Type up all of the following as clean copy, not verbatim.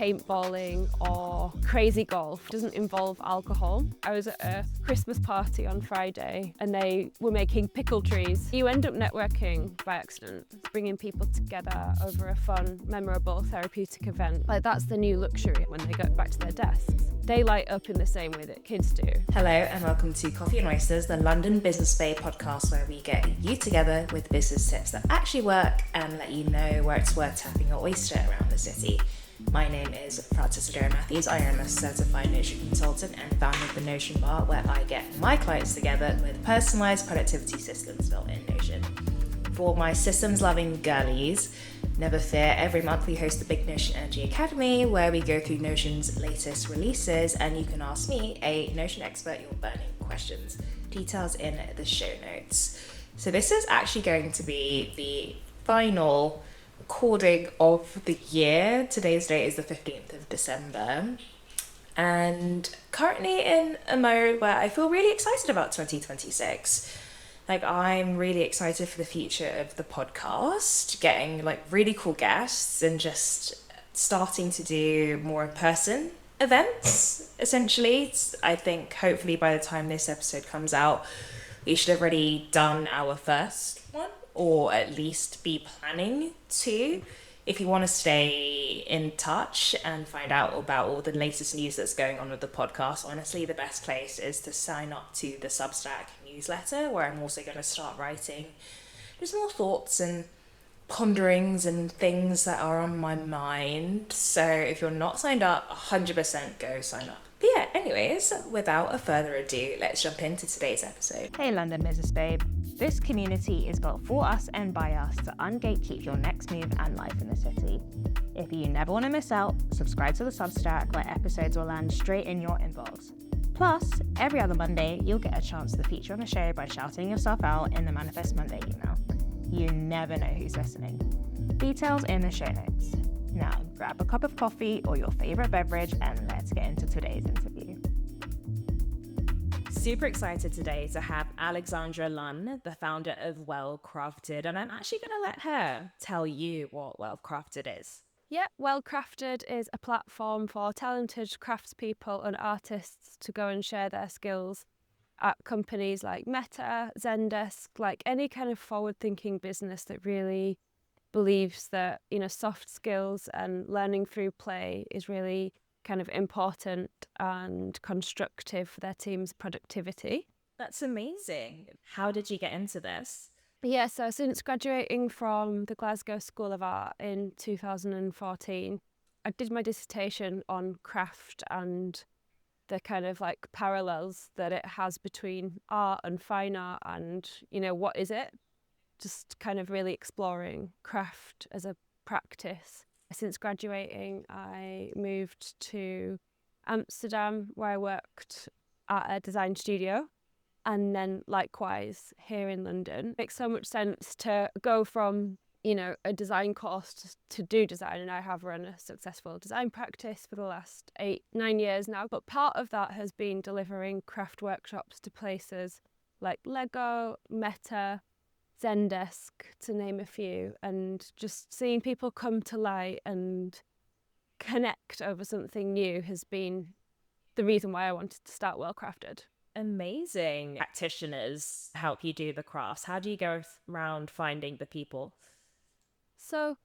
paintballing or crazy golf. It doesn't involve alcohol. I was at a Christmas party on Friday and they were making pickle trees. You end up networking by accident, bringing people together over a fun, memorable, therapeutic event. Like, that's the new luxury when they go back to their desks. They light up in the same way that kids do. Hello and welcome to Coffee and Oysters, the London Business Bay podcast where we get you together with business tips that actually work and let you know where it's worth tapping your oyster around the city. My name is Frances Matthews. I am a certified Notion consultant and founder of the Notion Bar, where I get my clients together with personalised productivity systems built in Notion. For my systems-loving girlies, never fear, every month we host the Big Notion Energy Academy, where we go through Notion's latest releases and you can ask me, a Notion expert, your burning questions. Details in the show notes. So this is actually going to be the final recording of the year. Today's date is the 15th of December. And currently in a mode where I feel really excited about 2026. Like, I'm really excited for the future of the podcast, getting like really cool guests and just starting to do more in-person events, essentially. I think hopefully by the time this episode comes out, we should have already done our first one, or at least be planning to. If you want to stay in touch and find out about all the latest news that's going on with the podcast, honestly, the best place is to sign up to the Substack newsletter, where I'm also going to start writing just more thoughts and ponderings and things that are on my mind. So if you're not signed up, 100% go sign up. But yeah, anyways, without a further ado, let's jump into today's episode. Hey London Business Babe. This community is built for us and by us to ungatekeep your next move and life in the city. If you never want to miss out, subscribe to the Substack, where episodes will land straight in your inbox. Plus, every other Monday, you'll get a chance to feature on the show by shouting yourself out in the Manifest Monday email. You never know who's listening. Details in the show notes. Now, grab a cup of coffee or your favorite beverage and let's get into today's interview. Super excited today to have Alexandra Lunn, the founder of Well Crafted, and I'm actually going to let her tell you what Well Crafted is. Yeah, Well Crafted is a platform for talented craftspeople and artists to go and share their skills at companies like Meta, Zendesk, like any kind of forward-thinking business that really believes that, you know, soft skills and learning through play is really kind of important and constructive for their team's productivity. That's amazing. How did you get into this? Yeah, so since graduating from the Glasgow School of Art in 2014, I did my dissertation on craft and the kind of like parallels that it has between art and fine art and, you know, what is it? Just kind of really exploring craft as a practice. Since graduating, I moved to Amsterdam, where I worked at a design studio. And then likewise here in London. It makes so much sense to go from, you know, a design course to do design. And I have run a successful design practice for the last 8-9 years now. But part of that has been delivering craft workshops to places like Lego, Meta, Zendesk, to name a few, and just seeing people come to light and connect over something new has been the reason why I wanted to start Well Crafted. Amazing. Practitioners help you do the crafts. How do you go around finding the people? So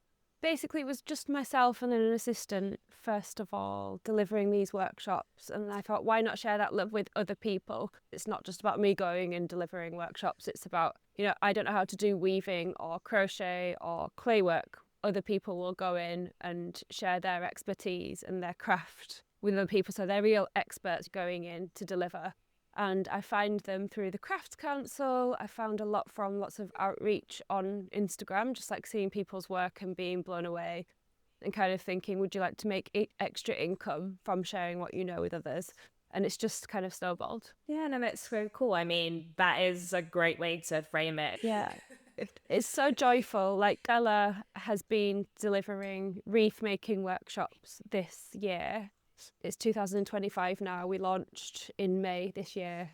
basically it was just myself and then an assistant, first of all, delivering these workshops. And I thought, why not share that love with other people? It's not just about me going and delivering workshops. It's about, you know, I don't know how to do weaving or crochet or clay work. Other people will go in and share their expertise and their craft with other people. So they're real experts going in to deliver. And I find them through the Crafts Council. I found a lot from lots of outreach on Instagram, just like seeing people's work and being blown away and kind of thinking, would you like to make extra income from sharing what you know with others? And it's just kind of snowballed. Yeah, no, that's so cool. I mean, that is a great way to frame it. Yeah. It's so joyful. Like, Ella has been delivering wreath making workshops this year. It's 2025 now. We launched in May this year.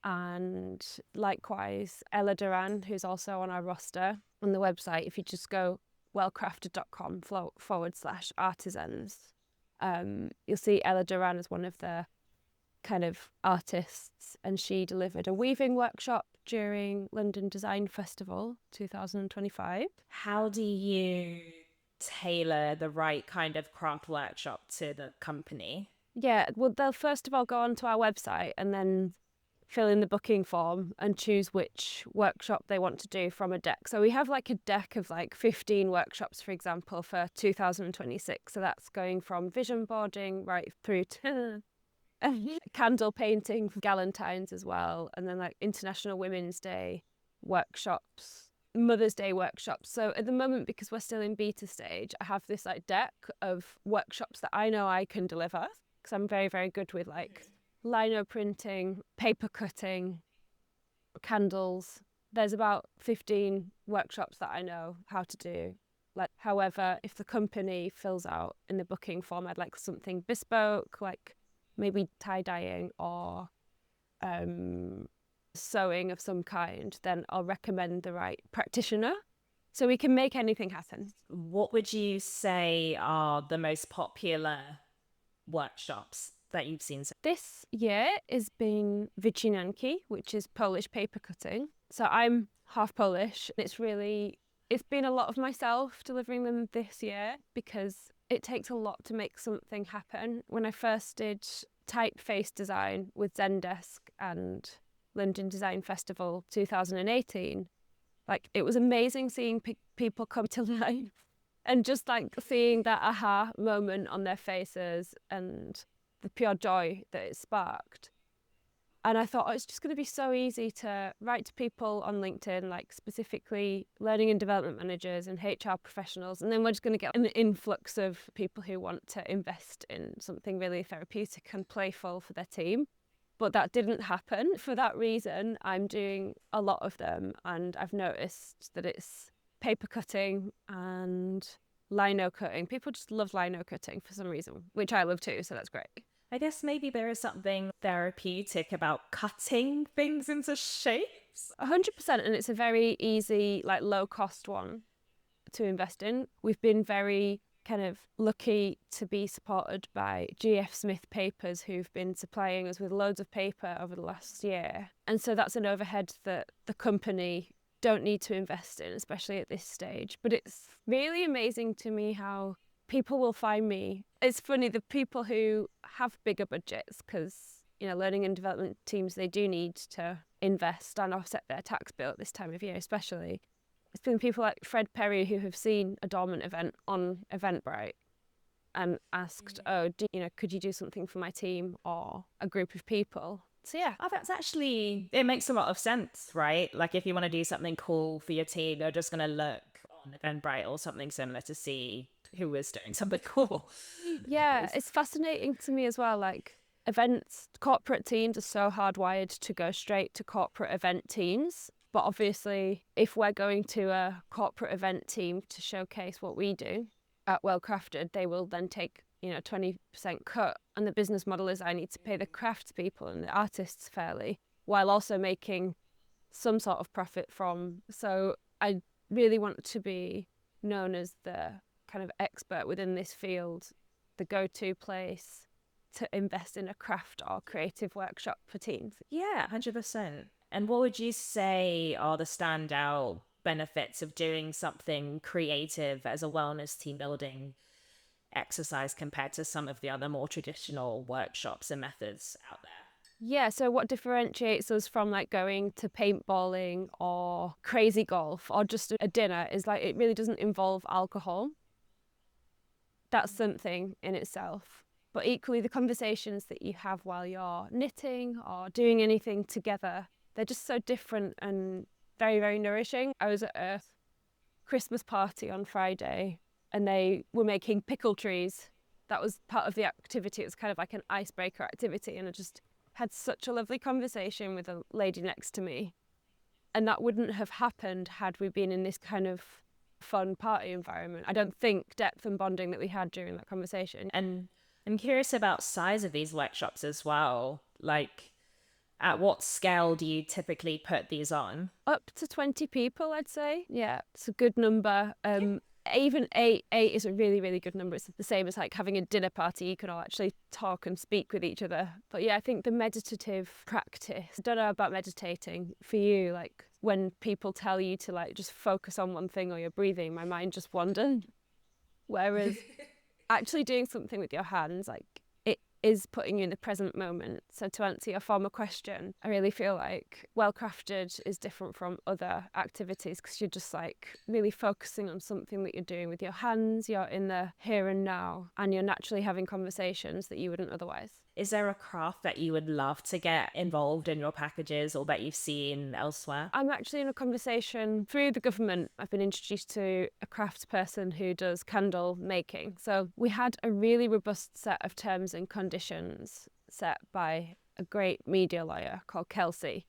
And likewise, Ella Duran, who's also on our roster on the website, if you just go wellcrafted.com/artisans, You'll see Ella Duran as one of the kind of artists, and she delivered a weaving workshop during London Design Festival 2025. How do you tailor the right kind of craft workshop to the company? Yeah, well, they'll first of all go onto our website and then fill in the booking form and choose which workshop they want to do from a deck. So we have like a deck of like 15 workshops, for example, for 2026. So that's going from vision boarding right through to candle painting for Galentine's as well. And then like International Women's Day workshops, Mother's Day workshops. So at the moment, because we're still in beta stage, I have this like deck of workshops that I know I can deliver because I'm very, very good with like lino printing, paper cutting, candles. There's about 15 workshops that I know how to do. Like, however, if the company fills out in the booking form, I'd like something bespoke, like maybe tie-dyeing or sewing of some kind, then I'll recommend the right practitioner. So we can make anything happen. What would you say are the most popular workshops that you've seen? This year has been wycinanki, which is Polish paper cutting. So I'm half Polish. It's been a lot of myself delivering them this year because it takes a lot to make something happen. When I first did typeface design with Zendesk and London Design Festival 2018, like it was amazing seeing people come to life and just like seeing that aha moment on their faces and the pure joy that it sparked. And I thought, it's just going to be so easy to write to people on LinkedIn, like specifically learning and development managers and HR professionals. And then we're just going to get an influx of people who want to invest in something really therapeutic and playful for their team. But that didn't happen. For that reason, I'm doing a lot of them. And I've noticed that it's paper cutting and lino cutting. People just love lino cutting for some reason, which I love too. So that's great. I guess maybe there is something therapeutic about cutting things into shapes. 100%. And it's a very easy, like low cost one to invest in. We've been very kind of lucky to be supported by GF Smith Papers, who've been supplying us with loads of paper over the last year. And so that's an overhead that the company don't need to invest in, especially at this stage. But it's really amazing to me how people will find me. It's funny, the people who have bigger budgets, because, you know, learning and development teams, they do need to invest and offset their tax bill at this time of year, especially. It's been people like Fred Perry who have seen a dormant event on Eventbrite and asked, could you do something for my team or a group of people? So yeah. Oh, it makes a lot of sense, right? Like if you want to do something cool for your team, you're just going to look on Eventbrite or something similar to see who is doing something cool. Yeah, it's fascinating to me as well. Like events, corporate teams are so hardwired to go straight to corporate event teams. But obviously, if we're going to a corporate event team to showcase what we do at Well Crafted, they will then take 20% cut. And the business model is I need to pay the craftspeople and the artists fairly, while also making some sort of profit from. So I really want to be known as the kind of expert within this field, the go-to place to invest in a craft or creative workshop for teens. Yeah, 100%. And what would you say are the standout benefits of doing something creative as a wellness team building exercise compared to some of the other more traditional workshops and methods out there? Yeah, so what differentiates us from like going to paintballing or crazy golf or just a dinner is like it really doesn't involve alcohol. That's something in itself. But equally, the conversations that you have while you're knitting or doing anything together, they're just so different and very, very nourishing. I was at a Christmas party on Friday and they were making pickle trees. That was part of the activity. It was kind of like an icebreaker activity, and I just had such a lovely conversation with a lady next to me. And that wouldn't have happened had we been in this kind of fun party environment. I don't think depth and bonding that we had during that conversation. And I'm curious about size of these workshops as well. Like, at what scale do you typically put these on? Up to 20 people, I'd say. Yeah, it's a good number. even eight is a really, really good number. It's the same as like having a dinner party. You can all actually talk and speak with each other. But yeah, I think the meditative practice, I don't know about meditating for you, like when people tell you to like just focus on one thing or you're breathing, my mind just wanders. Whereas actually doing something with your hands, like it is putting you in the present moment. So to answer your former question, I really feel like well crafted is different from other activities because you're just like really focusing on something that you're doing with your hands. You're in the here and now, and you're naturally having conversations that you wouldn't otherwise. Is there a craft that you would love to get involved in your packages or that you've seen elsewhere? I'm actually in a conversation through the government. I've been introduced to a crafts person who does candle making. So we had a really robust set of terms and conditions set by a great media lawyer called Kelsey.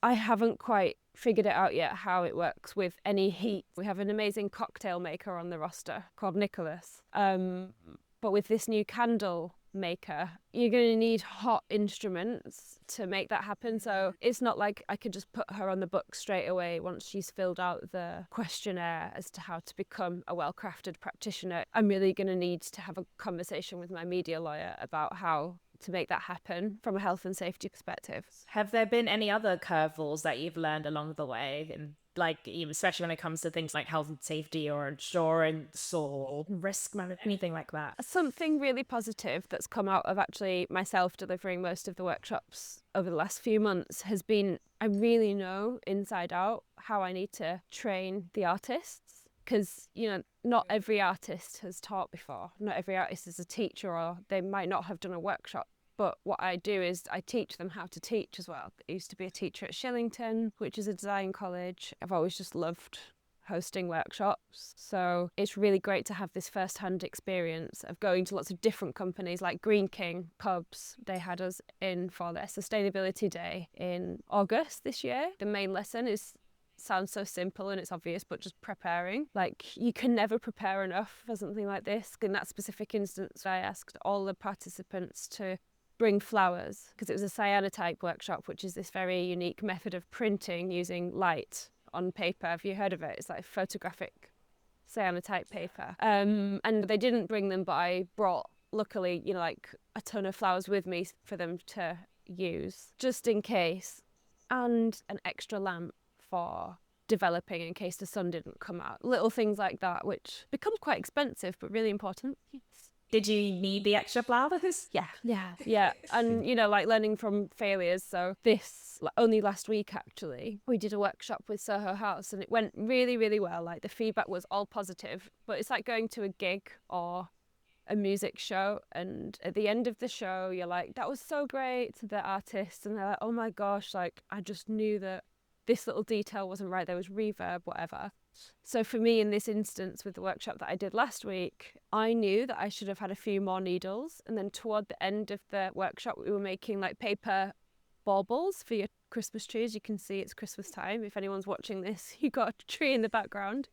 I haven't quite figured it out yet how it works with any heat. We have an amazing cocktail maker on the roster called Nicholas. But with this new candle maker, you're going to need hot instruments to make that happen. So it's not like I could just put her on the book straight away once she's filled out the questionnaire as to how to become a well-crafted practitioner. I'm really going to need to have a conversation with my media lawyer about how to make that happen from a health and safety perspective. Have there been any other curveballs that you've learned along the way? And like, especially when it comes to things like health and safety or insurance or risk management, anything like that? Something really positive that's come out of actually myself delivering most of the workshops over the last few months has been I really know inside out how I need to train the artists. Because, you know, not every artist has taught before. Not every artist is a teacher, or they might not have done a workshop. But what I do is I teach them how to teach as well. I used to be a teacher at Shillington, which is a design college. I've always just loved hosting workshops. So it's really great to have this first-hand experience of going to lots of different companies like Green King Pubs. They had us in for their sustainability day in August this year. The main lesson sounds so simple and it's obvious, but just preparing. Like, you can never prepare enough for something like this. In that specific instance, I asked all the participants to bring flowers because it was a cyanotype workshop, which is this very unique method of printing using light on paper. Have you heard of it? It's like photographic cyanotype paper. And they didn't bring them, but I brought, luckily, you know, like a ton of flowers with me for them to use just in case, and an extra lamp for developing in case the sun didn't come out. Little things like that, which become quite expensive but really important. Yes. Did you need the extra flowers? Yeah. And, you know, like learning from failures. So this, only last week actually, we did a workshop with Soho House and it went really, really well. Like the feedback was all positive, but it's like going to a gig or a music show, and at the end of the show you're like, that was so great, to the artist, and they're like, oh my gosh, like I just knew that this little detail wasn't right, there was reverb, whatever. So for me in this instance with the workshop that I did last week, I knew that I should have had a few more needles, and then toward the end of the workshop we were making like paper baubles for your Christmas trees. You can see it's Christmas time. If anyone's watching this, you got a tree in the background.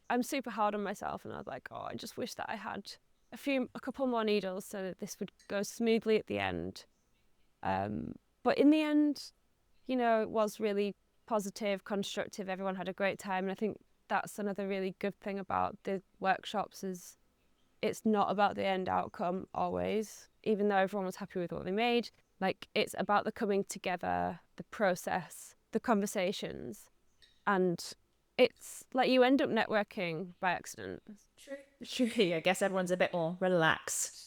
I'm super hard on myself, and I was like, oh, I just wish that I had a couple more needles so that this would go smoothly at the end. But in the end, you know, it was really positive, constructive. Everyone had a great time. And I think that's another really good thing about the workshops is it's not about the end outcome always, even though everyone was happy with what they made. Like, it's about the coming together, the process, the conversations. And it's like you end up networking by accident. True. I guess everyone's a bit more relaxed.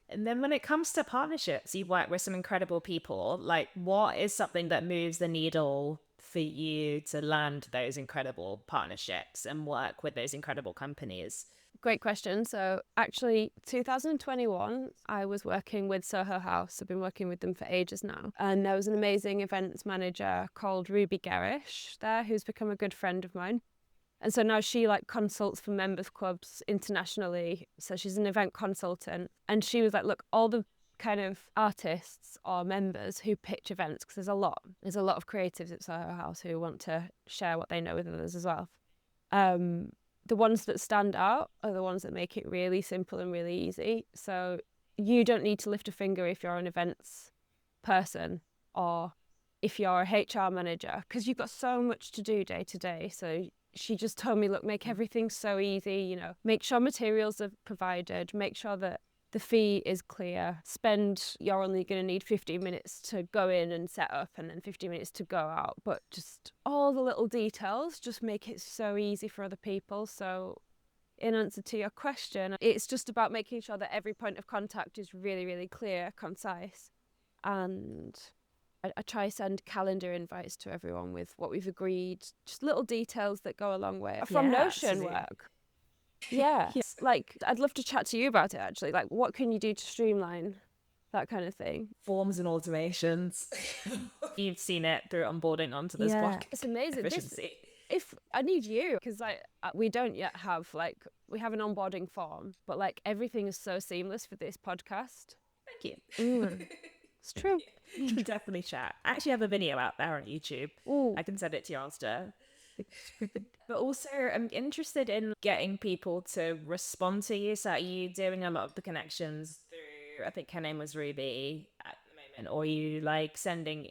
And then when it comes to partnerships, you've worked with some incredible people. Like, what is something that moves the needle for you to land those incredible partnerships and work with those incredible companies? Great question. So actually, 2021, I was working with Soho House. I've been working with them for ages now. And there was an amazing events manager called Ruby Garish there, who's become a good friend of mine. And so now she like consults for members clubs internationally. So she's an event consultant. And she was like, look, all the kind of artists or members who pitch events, because there's a lot of creatives at Soho House who want to share what they know with others as well. The ones that stand out are the ones that make it really simple and really easy. So you don't need to lift a finger if you're an events person or if you're a HR manager, because you've got so much to do day to day. So she just told me, look, make everything so easy, you know, make sure materials are provided, make sure that the fee is clear, you're only going to need 15 minutes to go in and set up and then 15 minutes to go out, but just all the little details just make it so easy for other people. So in answer to your question, it's just about making sure that every point of contact is really, really clear, concise, and I try send calendar invites to everyone with what we've agreed, just little details that go a long way. From Notion absolutely. work. Yeah. Yes. Like, I'd love to chat to you about it, actually. Like, what can you do to streamline that kind of thing? Forms and automations. You've seen it through onboarding onto this block. It's amazing. Efficiency. If I need you, because we don't yet have, like, we have an onboarding form, but like everything is so seamless for this podcast. Thank you. It's true. You can definitely chat. I actually have a video out there on YouTube. Ooh. I can send it to you after. But also, I'm interested in getting people to respond to you. So are you doing a lot of the connections through, I think her name was Ruby at the moment, or are you like sending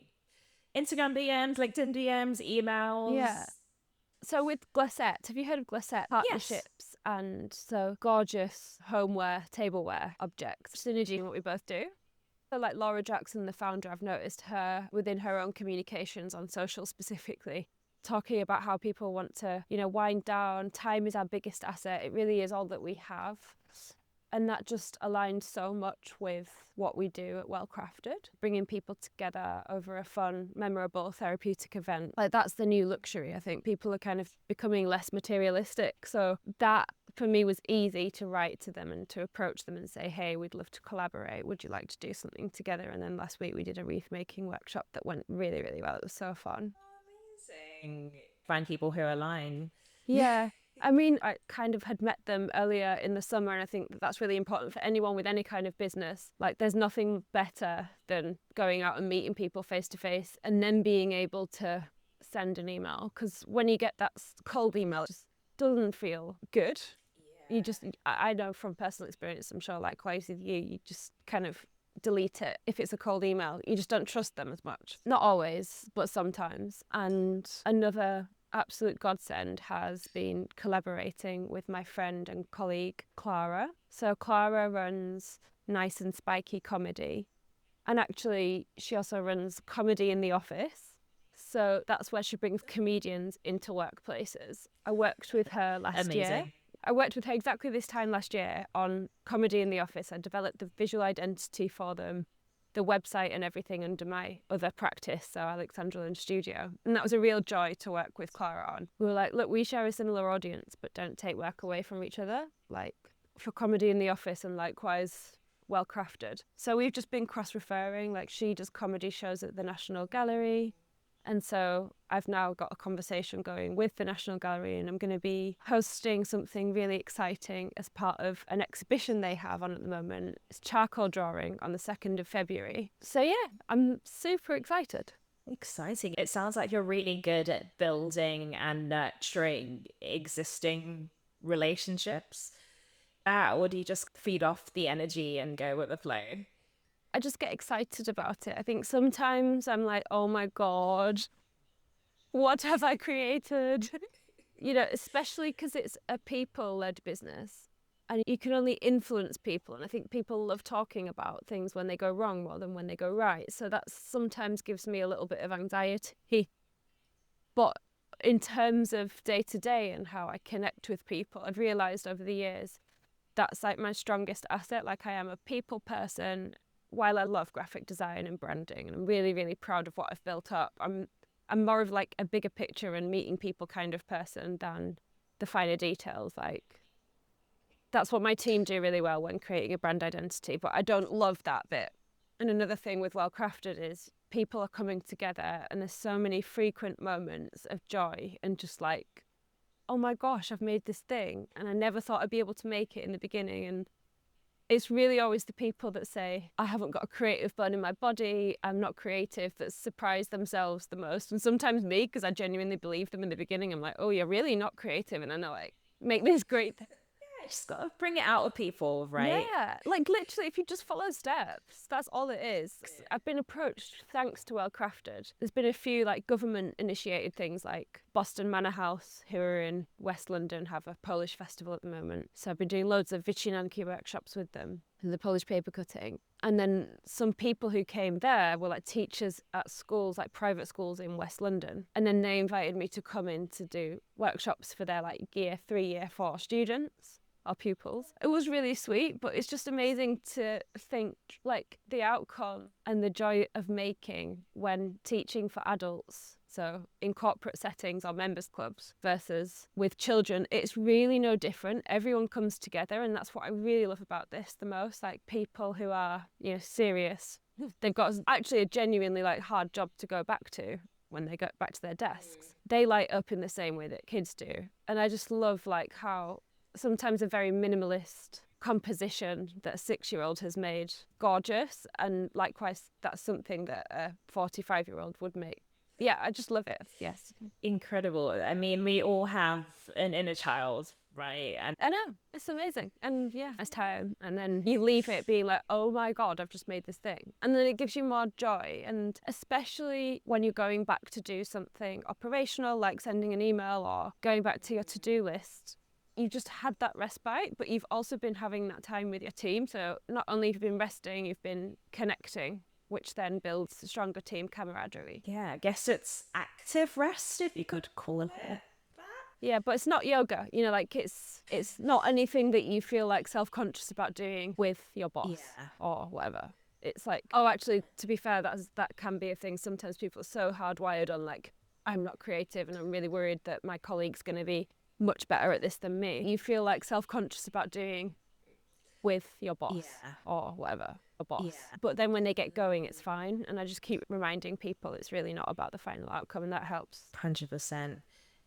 Instagram DMs, LinkedIn DMs, emails? Yeah. So with Glacette, have you heard of Glacette partnerships? Yes. And so gorgeous homeware, tableware objects, synergy in what we both do. So like Laura Jackson, the founder, I've noticed her within her own communications on social specifically, talking about how people want to, you know, wind down. Time is our biggest asset. It really is all that we have. And that just aligned so much with what we do at Well Crafted, bringing people together over a fun, memorable, therapeutic event. Like, that's the new luxury. I think people are kind of becoming less materialistic. So that, for me, was easy to write to them and to approach them and say, hey, we'd love to collaborate. Would you like to do something together? And then last week we did a wreath making workshop that went really, really well. It was so fun. Amazing. Find people who align. Yeah. I mean, I kind of had met them earlier in the summer, and I think that that's really important for anyone with any kind of business. Like, there's nothing better than going out and meeting people face to face and then being able to send an email. Because when you get that cold email, it just doesn't feel good. Yeah. I know from personal experience, I'm sure likewise with you just kind of delete it. If it's a cold email, you just don't trust them as much. Not always, but sometimes. And another absolute godsend has been collaborating with my friend and colleague Clara. So Clara runs Nice and Spiky Comedy, and actually she also runs Comedy in the Office. So that's where she brings comedians into workplaces. I worked with her last year. I worked with her exactly this time last year on Comedy in the Office. I developed the visual identity for them, the website and everything under my other practice, so Alexandra Lunn Studio. And that was a real joy to work with Clara on. We were like, look, we share a similar audience, but don't take work away from each other. Like, for Comedy in the Office and likewise Well Crafted. So we've just been cross-referring. Like, she does comedy shows at the National Gallery. And so I've now got a conversation going with the National Gallery, and I'm going to be hosting something really exciting as part of an exhibition they have on at the moment. It's charcoal drawing on the 2nd of February. So yeah, I'm super excited. Exciting. It sounds like you're really good at building and nurturing existing relationships. Or do you just feed off the energy and go with the flow? I just get excited about it. I think sometimes I'm like, oh my God, what have I created? You know, especially because it's a people-led business and you can only influence people. And I think people love talking about things when they go wrong more than when they go right. So that sometimes gives me a little bit of anxiety. But in terms of day-to-day and how I connect with people, I've realised over the years that's like my strongest asset. Like, I am a people person. While I love graphic design and branding, and I'm really, really proud of what I've built up, I'm more of like a bigger picture and meeting people kind of person than the finer details. Like, that's what my team do really well when creating a brand identity, but I don't love that bit. And another thing with Well Crafted is people are coming together and there's so many frequent moments of joy and just like, oh my gosh, I've made this thing and I never thought I'd be able to make it in the beginning. And it's really always the people that say, I haven't got a creative bone in my body, I'm not creative, that surprise themselves the most. And sometimes me, because I genuinely believe them in the beginning, I'm like, oh, you're really not creative. And I know, like, make this great thing. just gotta bring it out of people, right? Yeah, like literally, if you just follow steps, that's all it is. I've been approached thanks to Well Crafted. There's been a few like government initiated things, like Boston Manor House, who are in West London, have a Polish festival at the moment. So I've been doing loads of wycinanki workshops with them, and the Polish paper cutting. And then some people who came there were like teachers at schools, like private schools in West London. And then they invited me to come in to do workshops for their like year 3, year 4 students, our pupils. It was really sweet, but it's just amazing to think like the outcome and the joy of making when teaching for adults. So in corporate settings or members clubs versus with children, it's really no different. Everyone comes together, and that's what I really love about this the most. Like people who are, serious. They've got actually a genuinely like hard job to go back to when they go back to their desks. They light up in the same way that kids do. And I just love like how sometimes a very minimalist composition that a 6-year-old has made gorgeous, and likewise that's something that a 45-year-old would make. Yeah, I just love it. Yes. Incredible. I mean, we all have an inner child, right? And I know, it's amazing. And yeah, it's time. And then you leave it being like, oh my God, I've just made this thing. And then it gives you more joy. And especially when you're going back to do something operational, like sending an email or going back to your to-do list, you just had that respite, but you've also been having that time with your team. So not only have you been resting, you've been connecting, which then builds a stronger team camaraderie. yeah, I guess it's active rest, if you could call it that. Yeah, but it's not yoga, like it's not anything that you feel like self-conscious about doing with your boss or whatever. It's like, oh, actually, to be fair, that can be a thing. Sometimes people are so hardwired on like, I'm not creative and I'm really worried that my colleague's going to be much better at this than me. You feel like self-conscious about doing with your boss or whatever, a boss. Yeah. But then when they get going, it's fine. And I just keep reminding people it's really not about the final outcome, and that helps. 100%.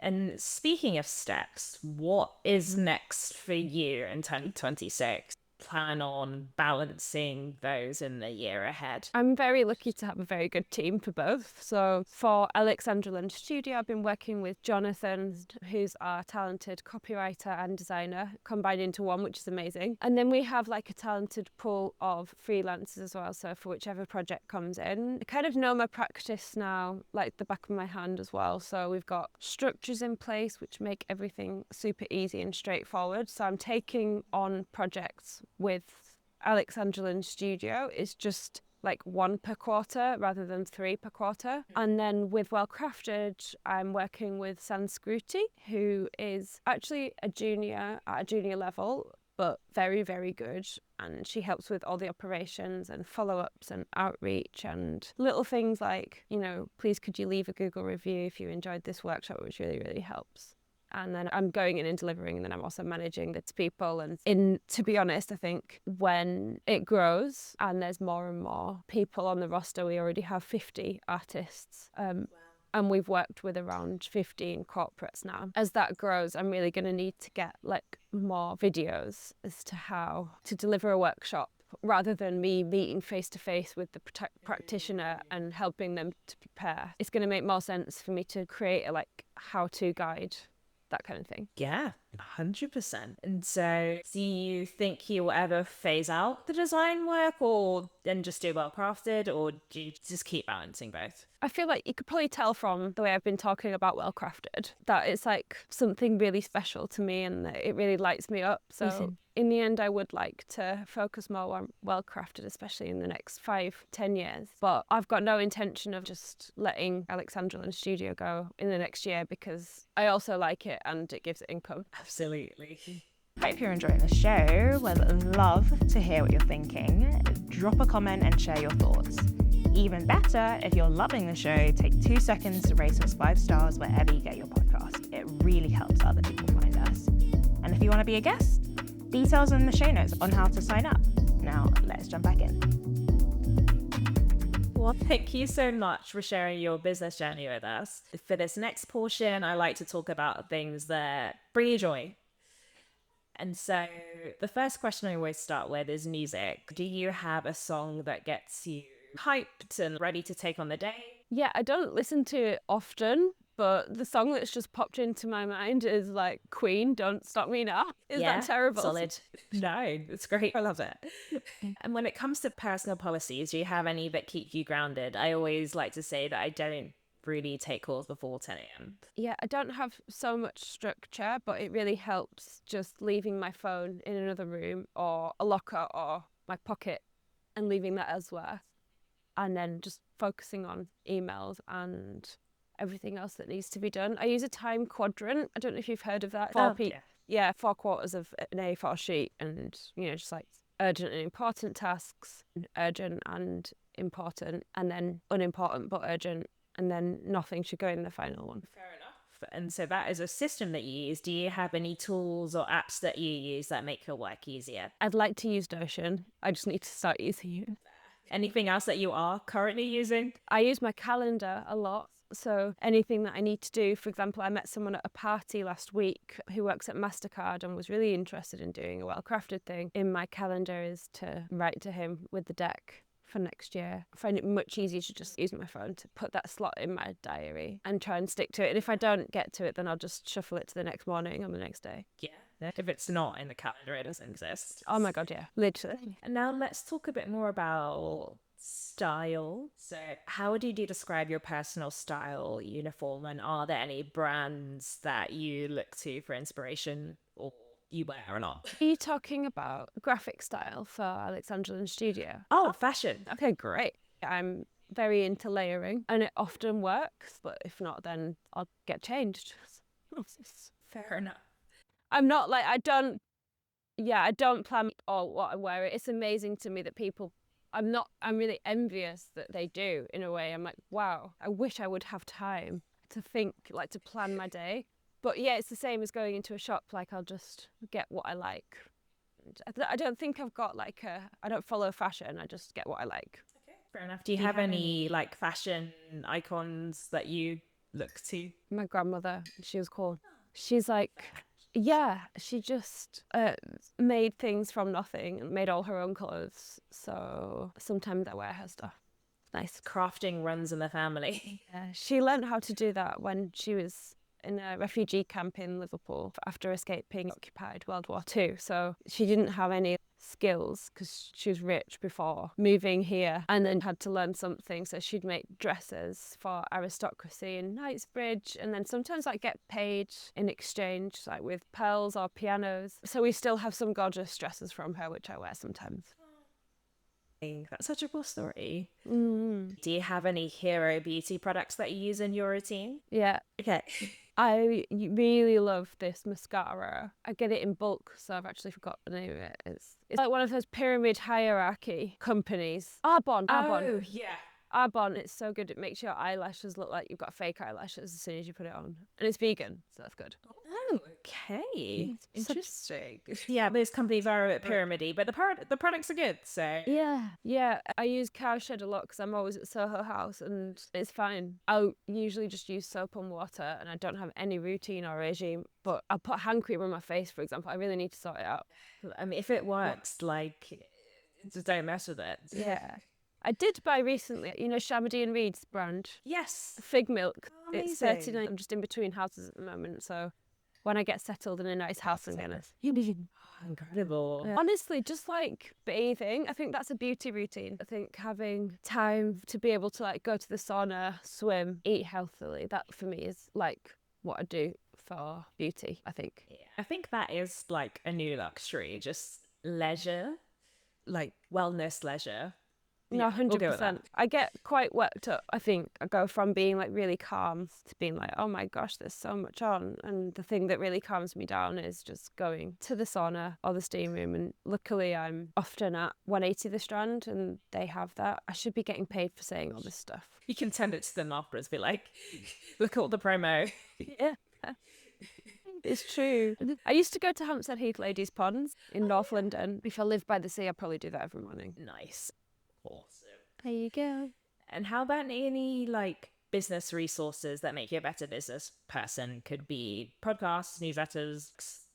And speaking of steps, what is next for you in 2026? Plan on balancing those in the year ahead? I'm very lucky to have a very good team for both. So for Alexandra Lunn Studio, I've been working with Jonathan, who's our talented copywriter and designer, combined into one, which is amazing. And then we have like a talented pool of freelancers as well. So for whichever project comes in, I kind of know my practice now, like the back of my hand as well. So we've got structures in place which make everything super easy and straightforward. So I'm taking on projects with Alexandra Lunn Studio is just like 1 per quarter rather than 3 per quarter. And then with Well Crafted, I'm working with Sanscruti, who is actually a junior at a junior level, but very, very good. And she helps with all the operations and follow-ups and outreach and little things like, please could you leave a Google review if you enjoyed this workshop, which really, really helps. And then I'm going in and delivering, and then I'm also managing the people. And to be honest, I think when it grows and there's more and more people on the roster, we already have 50 artists. And we've worked with around 15 corporates now. As that grows, I'm really going to need to get like more videos as to how to deliver a workshop, rather than me meeting face to face with the practitioner and helping them to prepare. It's going to make more sense for me to create a like how-to guide, that kind of thing. Yeah, 100%. And so do you think you will ever phase out the design work or then just do Well Crafted, or do you just keep balancing both? I feel like you could probably tell from the way I've been talking about Well Crafted that it's like something really special to me and that it really lights me up. So in the end, I would like to focus more on Well Crafted, especially in the next 5-10 years. But I've got no intention of just letting Alexandra Lunn Studio go in the next year, because I also like it and it gives it income. Absolutely. Hope you're enjoying the show. We'd love to hear what you're thinking. Drop a comment and share your thoughts. Even better, if you're loving the show, take 2 seconds to rate us 5 stars wherever you get your podcast. It really helps other people find us. And if you want to be a guest, details in the show notes on how to sign up. Now, let's jump back in. Well, thank you so much for sharing your business journey with us. For this next portion, I like to talk about things that bring you joy. And so the first question I always start with is music. Do you have a song that gets you hyped and ready to take on the day? Yeah, I don't listen to it often, but the song that's just popped into my mind is like Queen, Don't Stop Me Now. Is that terrible? Solid. No, it's great. I love it. And when it comes to personal policies, do you have any that keep you grounded? I always like to say that I don't really take calls before 10 a.m. Yeah, I don't have so much structure, but it really helps just leaving my phone in another room or a locker or my pocket and leaving that elsewhere. And then just focusing on emails and everything else that needs to be done. I use a time quadrant. I don't know if you've heard of that. Yeah, 4 quarters of an A4 sheet, and just like urgent and important tasks, urgent and important, and then unimportant but urgent, and then nothing should go in the final one. Fair enough. And so that is a system that you use. Do you have any tools or apps that you use that make your work easier? I'd like to use Notion. I just need to start using it. Anything else that you are currently using? I use my calendar a lot. So anything that I need to do, for example, I met someone at a party last week who works at MasterCard and was really interested in doing a well-crafted thing. In my calendar is to write to him with the deck for next year. I find it much easier to just use my phone to put that slot in my diary and try and stick to it. And if I don't get to it, then I'll just shuffle it to the next morning or the next day. Yeah. If it's not in the calendar, it doesn't exist. Oh my God, yeah, literally. And now let's talk a bit more about style. So how would you describe your personal style uniform, and are there any brands that you look to for inspiration or you wear or not? Are you talking about graphic style for Alexandra Lunn Studio? Oh, fashion. Okay, great. I'm very into layering and it often works, but if not, then I'll get changed. Fair enough. I'm not like, I don't plan what I wear. It's amazing to me that people, I'm really envious that they do in a way. I'm like, wow, I wish I would have time to think, like to plan my day. But yeah, it's the same as going into a shop. Like I'll just get what I like. I don't think I've got like I don't follow fashion. I just get what I like. Okay, fair enough. Do you have any like fashion icons that you look to? My grandmother, she was cool. She's like, yeah, she just made things from nothing and made all her own clothes. So sometimes I wear her stuff. Nice. Crafting runs in the family. Yeah, she learned how to do that when she was in a refugee camp in Liverpool after escaping occupied World War II. So she didn't have any skills because she was rich before moving here and then had to learn something. So she'd make dresses for aristocracy in Knightsbridge and then sometimes like get paid in exchange like with pearls or pianos. So we still have some gorgeous dresses from her which I wear sometimes. That's such a cool story. Mm. Do you have any hero beauty products that you use in your routine? Yeah. Okay. I really love this mascara. I get it in bulk, so I've actually forgot the name of it. It's like one of those pyramid hierarchy companies. Arbonne. Oh, yeah. Arbonne, it's so good. It makes your eyelashes look like you've got fake eyelashes as soon as you put it on. And it's vegan, so that's good. Oh, okay. Interesting. Yeah, those companies are a bit pyramidy, but the products are good, so. Yeah. I use cowshed a lot because I'm always at Soho House and it's fine. I'll usually just use soap and water and I don't have any routine or regime, but I'll put hand cream on my face, for example. I really need to sort it out. I mean, if it works, like, just don't mess with it. Yeah. I did buy recently, Shamedy and Reed's brand. Yes. Fig milk. Oh, it's amazing. 39. I'm just in between houses at the moment, so when I get settled in a nice house, I'm gonna. Incredible. Yeah. Honestly, just like bathing, I think that's a beauty routine. I think having time to be able to like go to the sauna, swim, eat healthily, that for me is like what I do for beauty, I think. Yeah. I think that is like a new luxury, just leisure, like wellness leisure. No, Yeah, we'll go with 100%. that. I get quite worked up. I think I go from being like really calm to being like, oh my gosh, there's so much on. And the thing that really calms me down is just going to the sauna or the steam room. And luckily I'm often at 180 The Strand and they have that. I should be getting paid for saying all this stuff. You can send it to them afterwards, be like, look at all the promo. Yeah. It's true. I used to go to Hampstead Heath Ladies Ponds in North London. If I lived by the sea, I'd probably do that every morning. Nice. Awesome. There you go. And how about any like business resources that make you a better business person? Could be podcasts, newsletters.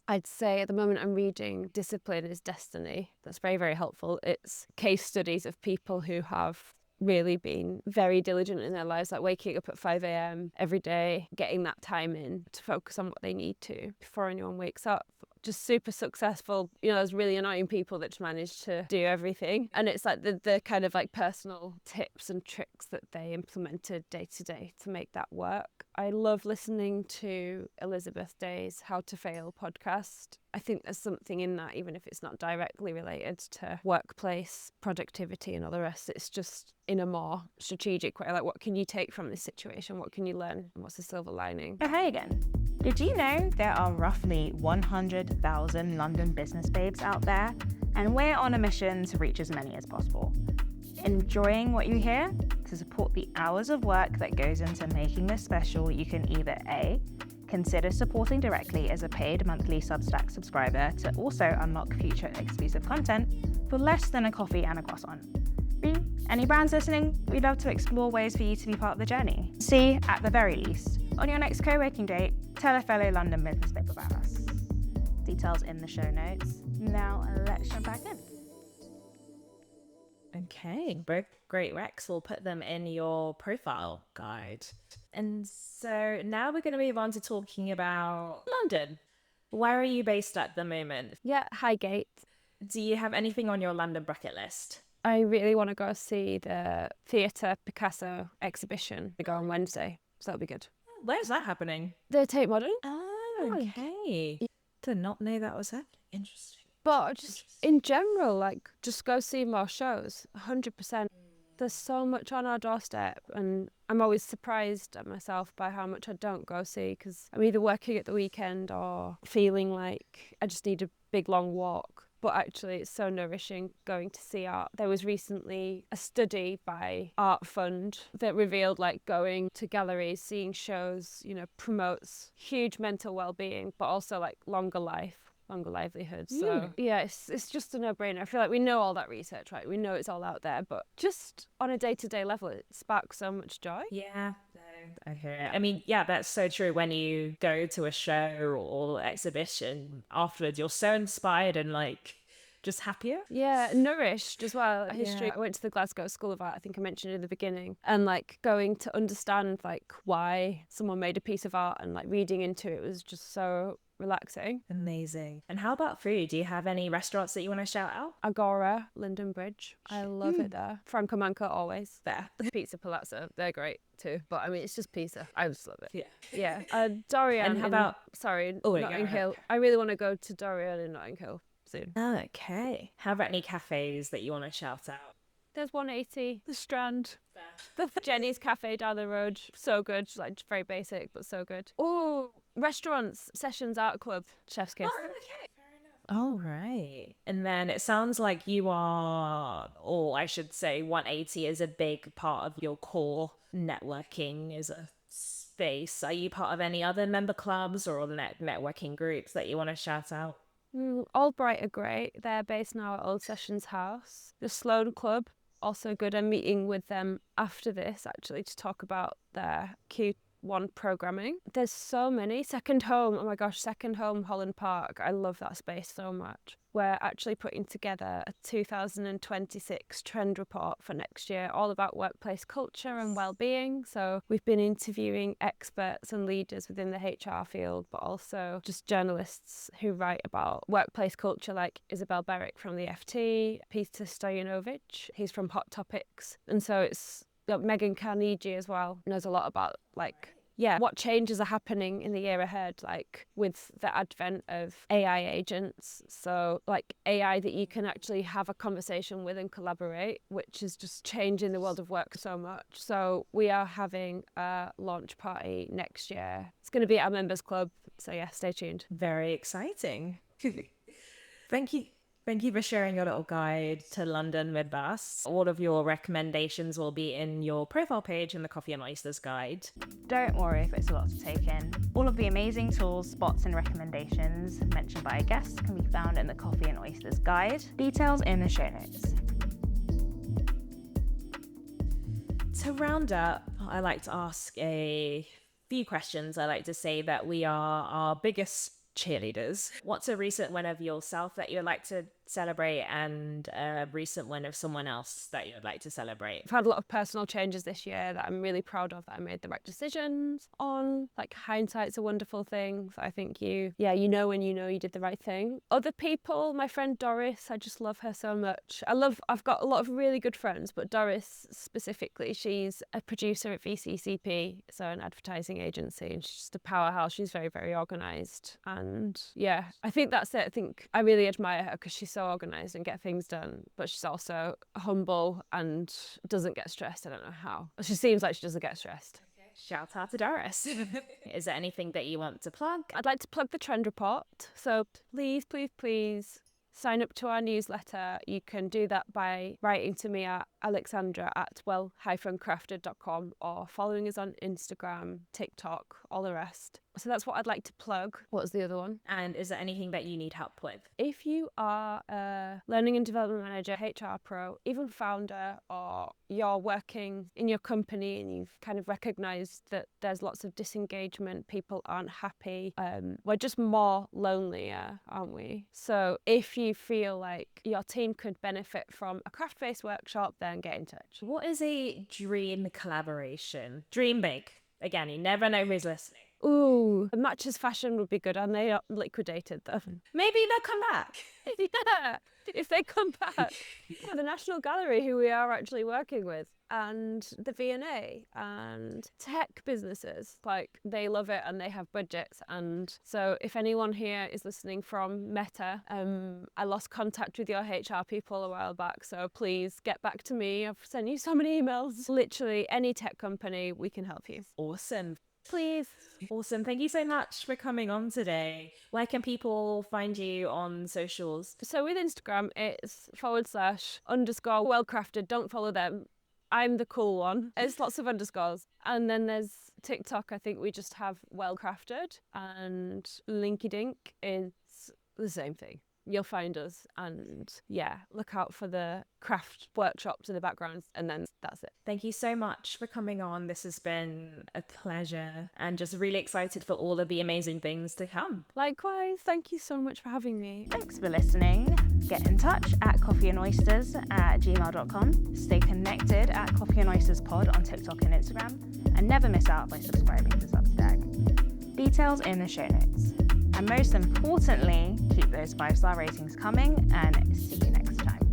I'd say at the moment I'm reading Discipline is Destiny. That's very, very helpful. It's case studies of people who have really been very diligent in their lives, like waking up at 5 a.m. every day, getting that time in to focus on what they need to before anyone wakes up. Just super successful. There's really annoying people that just manage to do everything. And it's like the kind of like personal tips and tricks that they implemented day to day to make that work. I love listening to Elizabeth Day's How to Fail podcast. I think there's something in that, even if it's not directly related to workplace productivity and all the rest. It's just in a more strategic way. Like, what can you take from this situation? What can you learn? What's the silver lining? Oh, hey again. Did you know there are roughly 100,000 London business babes out there? And we're on a mission to reach as many as possible. Enjoying what you hear? To support the hours of work that goes into making this special, you can either A, consider supporting directly as a paid monthly Substack subscriber to also unlock future exclusive content for less than a coffee and a croissant. B, any brands listening, we'd love to explore ways for you to be part of the journey. C, at the very least, on your next co-working date, tell a fellow London business babe about us. Details in the show notes. Now let's jump back in. Okay, both great recs. We'll put them in your profile guide. And so now we're going to move on to talking about London. Where are you based at the moment? Yeah, Highgate. Do you have anything on your London bucket list? I really want to go see the Theatre Picasso exhibition. We go on Wednesday, so that'll be good. Where's that happening? The Tate Modern. Oh, okay. Did not know that was happening. Interesting. But just in general, like, just go see more shows, 100%. There's so much on our doorstep, and I'm always surprised at myself by how much I don't go see, because I'm either working at the weekend or feeling like I just need a big long walk. But actually, it's so nourishing going to see art. There was recently a study by Art Fund that revealed like going to galleries, seeing shows, promotes huge mental well-being, but also like longer livelihood. So yeah, it's just a no-brainer. I feel like we know all that research, right? We know it's all out there, but just on a day-to-day level, it sparks so much joy. Yeah, no, I hear it. I mean, yeah, that's so true. When you go to a show or exhibition afterwards, you're so inspired and like just happier. Yeah, nourished as well. History. I went to the Glasgow School of Art, I think I mentioned in the beginning, and like going to understand like why someone made a piece of art and like reading into it was just so relaxing. Amazing. And how about food? Do you have any restaurants that you want to shout out? Agora, Linden Bridge. I love it there. Franco Manca, always there. Pizza Palazzo, they're great too. But I mean, it's just pizza. I just love it. Yeah. Dorian. And how about... Notting Hill. I really want to go to Dorian in Notting Hill soon. Okay. How about any cafes that you want to shout out? There's 180, the Strand, the Jenny's Cafe down the road. So good, like very basic, but so good. Oh, restaurants, Sessions Art Club, Chef's Kiss. Oh, okay. Fair enough. All right. And then it sounds like you are, or I should say 180 is a big part of your core networking as a space. Are you part of any other member clubs or networking groups that you want to shout out? Albright are great. They're based now at Old Sessions House. The Sloan Club, also good. I'm meeting with them after this, actually, to talk about their Q1 programming. There's so many. Second Home, oh my gosh, Second Home Holland Park. I love that space so much. We're actually putting together a 2026 trend report for next year, all about workplace culture and well-being. So we've been interviewing experts and leaders within the HR field, but also just journalists who write about workplace culture, like Isabel Berwick from the FT, Peter Stojanovic, he's from Hot Topics. And so it's Megan Carnegie as well, knows a lot about what changes are happening in the year ahead, like with the advent of AI agents. So like AI that you can actually have a conversation with and collaborate, which is just changing the world of work so much. So we are having a launch party next year. It's going to be at our members club. So yeah, stay tuned. Very exciting. Thank you. Thank you for sharing your little guide to London with us. All of your recommendations will be in your profile page in the Coffee and Oysters guide. Don't worry if it's a lot to take in. All of the amazing tools, spots and recommendations mentioned by our guests can be found in the Coffee and Oysters guide. Details in the show notes. To round up, I like to ask a few questions. I like to say that we are our biggest cheerleaders. What's a recent win of yourself that you'd like to celebrate and a recent win of someone else that you'd like to celebrate? I've had a lot of personal changes this year that I'm really proud of, that I made the right decisions on. Like, hindsight's a wonderful thing. So I think you know when you know you did the right thing. Other people, my friend Doris, I just love her so much. I've got a lot of really good friends, but Doris specifically, she's a producer at VCCP, so an advertising agency, and she's just a powerhouse. She's very, very organised. And yeah, I think that's it. I think I really admire her because she's so organised and get things done, but she's also humble and doesn't get stressed. I don't know how. She seems like she doesn't get stressed. Shout out to Doris. Is there anything that you want to plug? I'd like to plug the Trend Report. So please sign up to our newsletter. You can do that by writing to me at alexandra@well-crafted.com or following us on Instagram, TikTok, all the rest. So that's what I'd like to plug. What was the other one? And is there anything that you need help with? If you are a learning and development manager, HR pro, even founder, or you're working in your company and you've kind of recognised that there's lots of disengagement, people aren't happy, we're just more lonelier, aren't we? So if you feel like your team could benefit from a craft-based workshop, then get in touch. What is a dream collaboration? Dream big. Again, you never know who's listening. Ooh, Matches Fashion would be good, and they are liquidated though. Maybe they'll come back. Yeah, if they come back. The National Gallery, who we are actually working with, and the V&A and tech businesses, like, they love it and they have budgets. And so if anyone here is listening from Meta, I lost contact with your HR people a while back, so please get back to me. I've sent you so many emails. Literally any tech company, we can help you. Awesome. Please. Awesome. Thank you so much for coming on today. Where can people find you on socials? So with Instagram, it's /_well-crafted. Don't follow them. I'm the cool one. It's lots of underscores. And then there's TikTok. I think we just have well crafted, and Linkydink is the same thing. You'll find us, and yeah, look out for the craft workshops in the background, and then that's it. Thank you so much for coming on. This has been a pleasure, and just really excited for all of the amazing things to come. Likewise, thank you so much for having me. Thanks for listening. Get in touch at coffeeandoysters@gmail.com. Stay connected at coffeeandoysterspod on TikTok and Instagram, and never miss out by subscribing to Substack. Details in the show notes. And most importantly, keep those 5-star ratings coming, and see you next time.